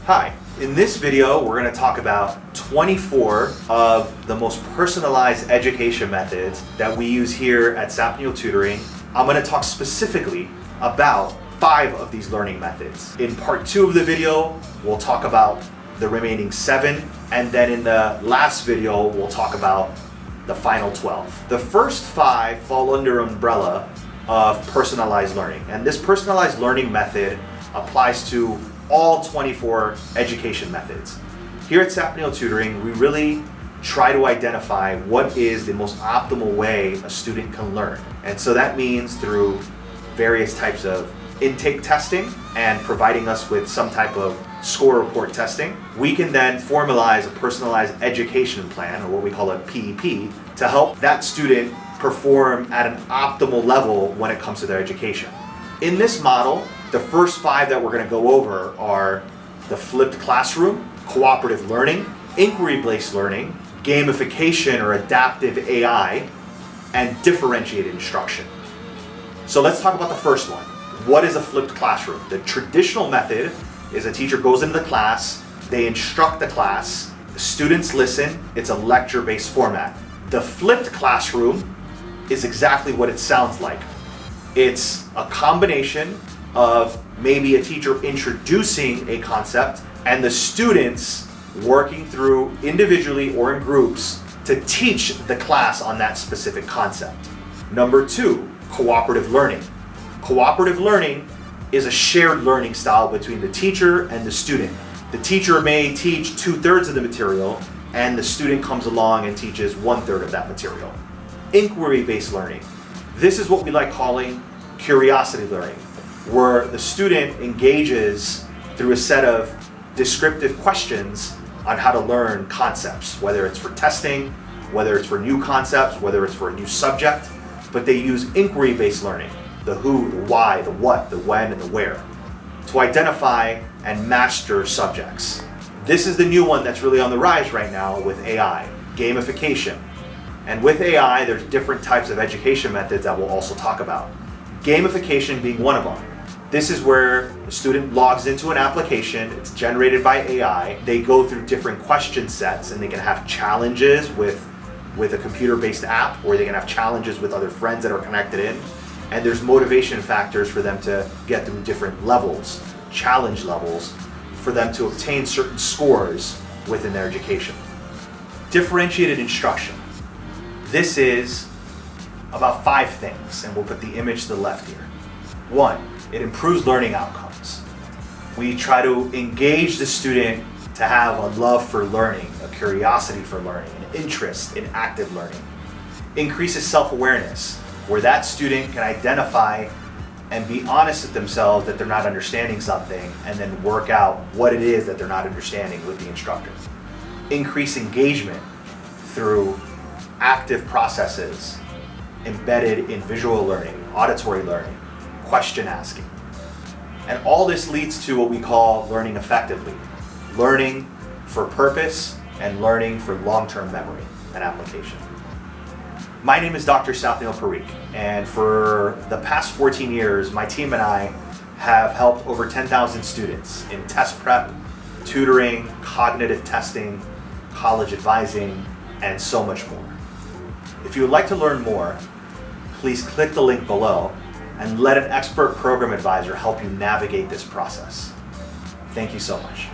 Hi, in this video we're going to talk about 24 of the most personalized education methods that we use here at Sapneil Tutoring. I'm going to talk specifically about 5 of these learning methods. In part 2 of the video, we'll talk about the remaining 7, and then in the last video, we'll talk about the final 12. The first 5 fall under an umbrella of personalized learning, and this personalized learning method applies to all 24 education methods. Here at Sapneil Tutoring, we really try to identify what is the most optimal way a student can learn. And so that means through various types of intake testing and providing us with some type of score report testing. We can then formalize a personalized education plan, or what we call a PEP, to help that student perform at an optimal level when it comes to their education. In this model, the first 5 that we're going to go over are the flipped classroom, cooperative learning, inquiry-based learning, gamification or adaptive AI, and differentiated instruction. So let's talk about the first one. What is a flipped classroom? The traditional method is a teacher goes into the class, they instruct the class, the students listen, it's a lecture-based format. The flipped classroom is exactly what it sounds like. It's a combination of maybe a teacher introducing a concept and the students working through individually or in groups to teach the class on that specific concept. Number 2, cooperative learning. Cooperative learning is a shared learning style between the teacher and the student. The teacher may teach 2/3 of the material and the student comes along and teaches 1/3 of that material. Inquiry-based learning. This is what we like calling curiosity learning, where the student engages through a set of descriptive questions on how to learn concepts, whether it's for testing, whether it's for new concepts, whether it's for a new subject, but they use inquiry-based learning, the who, the why, the what, the when, and the where, to identify and master subjects. This is the new one that's really on the rise right now with AI, gamification. And with AI, there's different types of education methods that we'll also talk about. Gamification being one of them. This is where the student logs into an application, it's generated by AI, they go through different question sets and they can have challenges with a computer-based app, or they can have challenges with other friends that are connected in, and there's motivation factors for them to get through different levels, challenge levels, for them to obtain certain scores within their education. Differentiated instruction. This is about 5 things, and we'll put the image to the left here. 1, it improves learning outcomes. We try to engage the student to have a love for learning, a curiosity for learning, an interest in active learning. Increases self-awareness, where that student can identify and be honest with themselves that they're not understanding something, and then work out what it is that they're not understanding with the instructor. Increase engagement through active processes embedded in visual learning, auditory learning, question asking. And all this leads to what we call learning effectively, learning for purpose and learning for long-term memory and application. My name is Dr. Sapneil Tutoring, and for the past 14 years, my team and I have helped over 10,000 students in test prep, tutoring, cognitive testing, college advising, and so much more. If you would like to learn more, please click the link below and let an expert program advisor help you navigate this process. Thank you so much.